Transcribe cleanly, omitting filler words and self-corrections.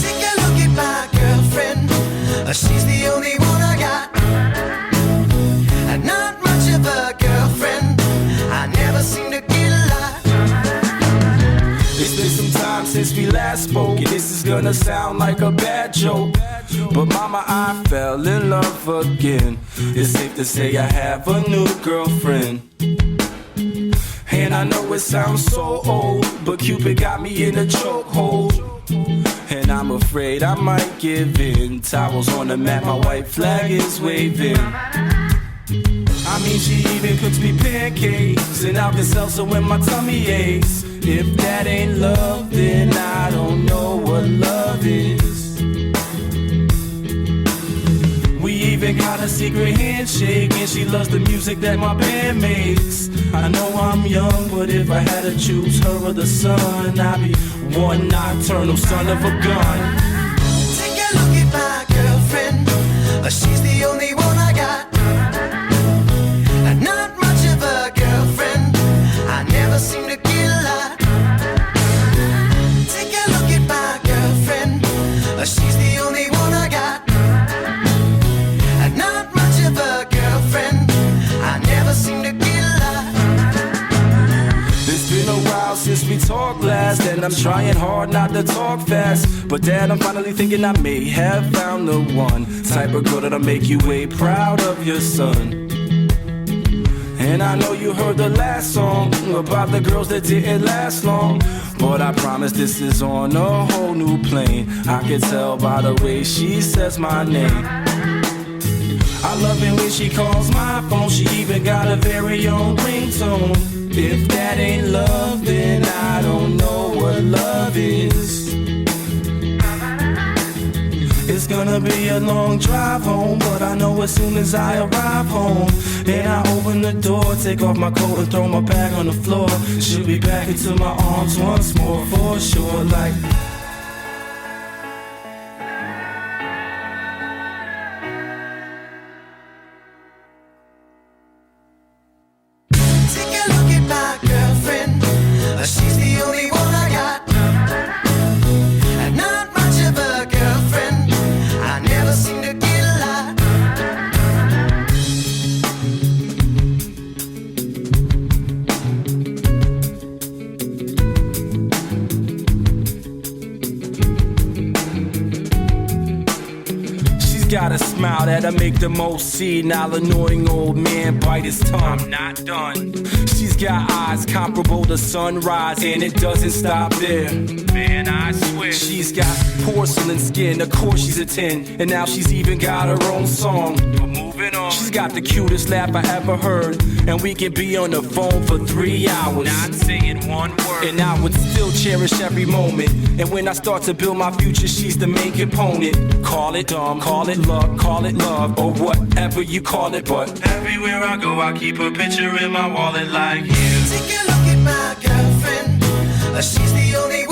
Take a look at my girlfriend. She's the only one I got. Not much of a girlfriend. I never seem to get a lot. It's been some time since we last spoke, and this is gonna sound like a bad joke, but mama, I fell in love again. It's safe to say I have a new girlfriend. And I know it sounds so old, but Cupid got me in a chokehold. And I'm afraid I might give in. Towels on the mat, my white flag is waving. I mean, she even cooks me pancakes and Alka-Seltzer when my tummy aches. If that ain't love, then I don't know what love is. We even got a secret handshake, and she loves the music that my band makes. I know I'm young, but if I had to choose her or the sun, I'd be one nocturnal son of a gun. Take a look at my girlfriend. She's the only one I got. Not much of a girlfriend. I never seem to get a lot. Take a look at my girlfriend. She's the only one I got. Not much of a girlfriend. I never seem to get a lot. It's been a while since we talked last, and I'm trying hard not to talk fast. But Dad, I'm finally thinking I may have found the one type of girl that'll make you way proud of your son. And I know you heard the last song about the girls that didn't last long, but I promise this is on a whole new plane. I can tell by the way she says my name. I love it when she calls my phone. She even got a very own ringtone. If that ain't love, then I don't know what love is. It's gonna be a long drive home, but I know as soon as I arrive home, and I open the door, take off my coat and throw my bag on the floor, she'll be back into my arms once more for sure. Like, take a look at my girlfriend. She's the only one I got. Not much of a girlfriend. I never seem to get a lot. she's got a smile that'll make the most senile, annoying old man bite his tongue. I'm not done. She's got eyes comparable to sunrise, and it doesn't stop there. Man, I swear. She's got porcelain skin, of course she's a 10, and now she's even got her own song. But moving on. She's got the cutest laugh I ever heard, and we can be on the phone for 3 hours, not saying one word, and I would still cherish every moment. And when I start to build my future, she's the main component. Call it dumb, call it luck, call it love, or whatever you call it, but everywhere I go, I keep a picture in my wallet like you. Take a look at my girlfriend. She's the only one